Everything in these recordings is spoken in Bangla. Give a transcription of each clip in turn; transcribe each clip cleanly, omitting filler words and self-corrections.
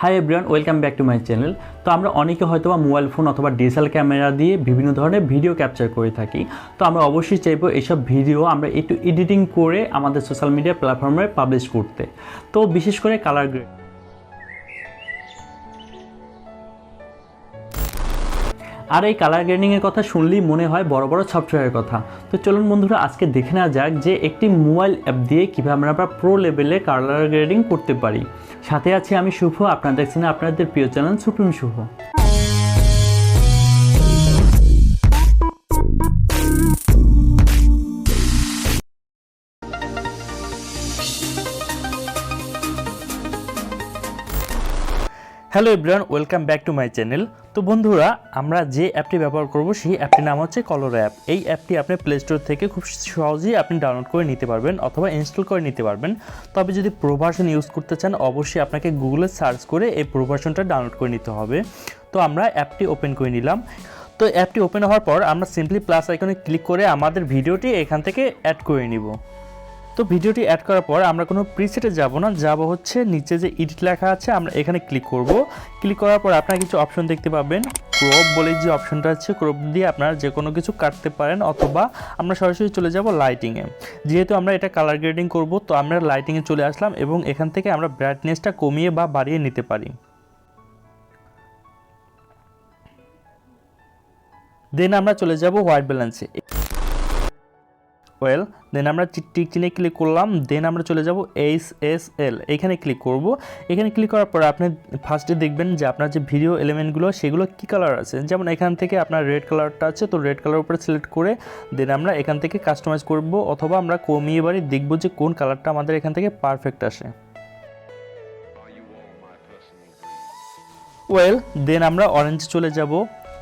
Hi everyone, welcome back to my channel. তো আমরা অনেকে হয়তো বা মোবাইল ফোন অথবা ডিএসএলআর ক্যামেরা দিয়ে বিভিন্ন ধরনের ভিডিও ক্যাপচার করে থাকি। তো আমরা অবশ্যই চাইবো এইসব ভিডিও আমরা একটু এডিটিং করে আমাদের সোশ্যাল মিডিয়া প্ল্যাটফর্মে পাবলিশ করতে। তো বিশেষ করে কালার গ্রেড আর এই কালার গ্রেডিংয়ের কথা শুনলেই মনে হয় বড় বড় সফটওয়্যারের কথা। তো চলুন বন্ধুরা, আজকে দেখে নেওয়া যাক যে একটি মোবাইল অ্যাপ দিয়ে কীভাবে আমরা প্রো লেভেলে কালার গ্রেডিং করতে পারি। সাথে আছে আমি শুভ, আপনারা দেখছেন আপনাদের প্রিয় channel supreme Shubho. Hello everyone, welcome back to my channel. তো বন্ধুরা, আমরা যে অ্যাপটি ব্যবহার করব সেই অ্যাপটির নাম হচ্ছে কলোরো অ্যাপ। এই অ্যাপটি আপনি প্লে স্টোর থেকে খুব সহজেই আপনি ডাউনলোড করে নিতে পারবেন অথবা ইনস্টল করে নিতে পারবেন। তবে যদি প্রো ভার্সন ইউজ করতে চান, অবশ্যই আপনাকে গুগলে সার্চ করে এই প্রো ভার্সনটা ডাউনলোড করে নিতে হবে। তো আমরা অ্যাপটি ওপেন করে নিলাম। তো অ্যাপটি ওপেন হওয়ার পর আমরা সিম্পলি প্লাস আইকনে ক্লিক করে আমাদের ভিডিওটি এখান থেকে অ্যাড করে নিব। তো ভিডিওটি অ্যাড করার পর আমরা কোনো প্রিসেটে যাব না, যাব হচ্ছে নিচে যে এডিট লেখা আছে আমরা এখানে ক্লিক করব। ক্লিক করার পর আপনারা কিছু অপশন দেখতে পাবেন। ক্রপ বলে যে অপশনটা আছে, ক্রপ দিয়ে আপনারা যে কোনো কিছু কাটতে পারেন, অথবা আমরা সরাসরি চলে যাব লাইটিংয়ে। যেহেতু আমরা এটা কালার গ্রেডিং করব, তো আমরা লাইটিংয়ে চলে আসলাম এবং এখান থেকে আমরা ব্রাইটনেসটা কমিয়ে বা বাড়িয়ে নিতে পারি। দেন আমরা চলে যাব হোয়াইট ব্যালেন্সে। দেন আমরা টিক চিহ্নে ক্লিক করলাম। দেন আমরা চলে যাব HSL, এখানে ক্লিক করব। এখানে ক্লিক করার পর আপনি ফার্স্টে দেখবেন যে আপনার যে ভিডিও এলিমেন্টগুলো সেগুলো কী কালার আছে। যেমন এখান থেকে আপনার রেড কালারটা আছে, তো রেড কালার উপরে সিলেক্ট করে দেন আমরা এখান থেকে কাস্টমাইজ করব, অথবা আমরা কমিয়ে বাড়ি দেখব যে কোন কালারটা আমাদের এখান থেকে পারফেক্ট আসে। দেন আমরা অরেঞ্জ চলে যাব।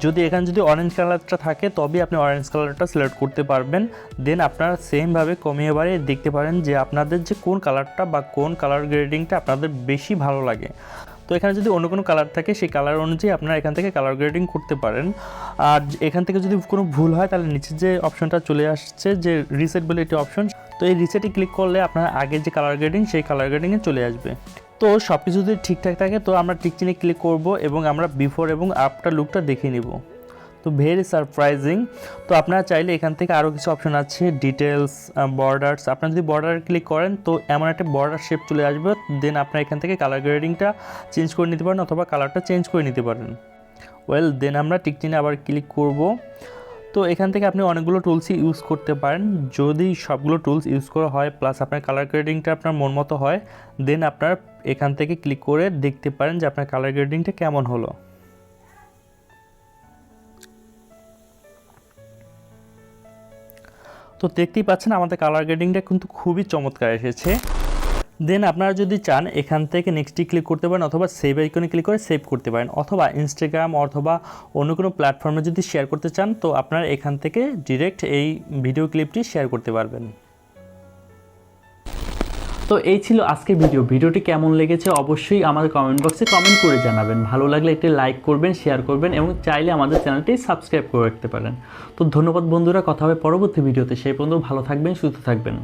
যদি এখানে যদি অরেঞ্জ কালারটা থাকে তবে আপনি অরেঞ্জ কালারটা সিলেক্ট করতে পারবেন। দেন আপনারা সেমভাবে কমিয়ে বাড়িয়ে দেখতে পারেন যে আপনাদের যে কোন কালারটা বা কোন কালার গ্রেডিংটা আপনাদের বেশি ভালো লাগে। তো এখানে যদি অন্য কোনো কালার থাকে সেই কালার অনুযায়ী আপনারা এখান থেকে কালার গ্রেডিং করতে পারেন। আর এখান থেকে যদি কোনো ভুল হয় তাহলে নিচে যে অপশনটা চলে আসছে যে রিসেট বলে একটি অপশন, তো এই রিসেটে ক্লিক করলে আপনার আগে যে কালার গ্রেডিং সেই কালার গ্রেডিংয়ে চলে আসবে। তো সব কিছু যদি ঠিকঠাক থাকে তো আমরা টিক চিহ্নে ক্লিক করব এবং আমরা বিফোর এবং আফটার লুকটা দেখে নিব। তো ভেরি সারপ্রাইজিং। তো আপনারা চাইলে এখান থেকে আরও কিছু অপশন আছে, ডিটেলস, বর্ডার্স। আপনারা যদি বর্ডার ক্লিক করেন তো এমন একটা বর্ডার শেপ চলে আসবে। দেন আপনারা এখান থেকে কালার গ্রেডিংটা চেঞ্জ করে নিতে পারেন অথবা কালারটা চেঞ্জ করে নিতে পারেন। দেন আমরা টিক চিহ্নে আবার ক্লিক করব। তো এখান থেকে আপনি অনেকগুলো টুলসই ইউজ করতে পারেন। যদি সবগুলো টুলস ইউজ করা হয় প্লাস আপনার কালার গ্রেডিংটা আপনার মন মতো হয়, দেন আপনার এখান থেকে ক্লিক করে দেখতে পারেন যে আপনার কালার গ্রেডিংটা কেমন হলো। তো দেখতেই পাচ্ছেন আমাদের কালার গ্রেডিংটা কিন্তু খুবই চমৎকার এসেছে। দেন আপনারা যদি চান এখান থেকে নেক্সটে ক্লিক করতে পারেন অথবা সেভ আইকনে ক্লিক করে সেভ করতে পারেন, অথবা ইনস্টাগ্রাম অথবা অন্য কোনো প্ল্যাটফর্মে যদি শেয়ার করতে চান তো আপনারা এখান থেকে ডিরেক্ট এই ভিডিও ক্লিপটি শেয়ার করতে পারবেন। তো এই ছিল আজকের ভিডিওটি কেমন লেগেছে অবশ্যই আমাদের কমেন্ট বক্সে কমেন্ট করে জানাবেন। ভালো লাগলে একটি লাইক করবেন, শেয়ার করবেন এবং চাইলে আমাদের চ্যানেলটি সাবস্ক্রাইব করে রাখতে পারেন। তো ধন্যবাদ বন্ধুরা, কথা হবে পরবর্তী ভিডিওতে। সেই পর্যন্ত ভালো থাকবেন, সুস্থ থাকবেন।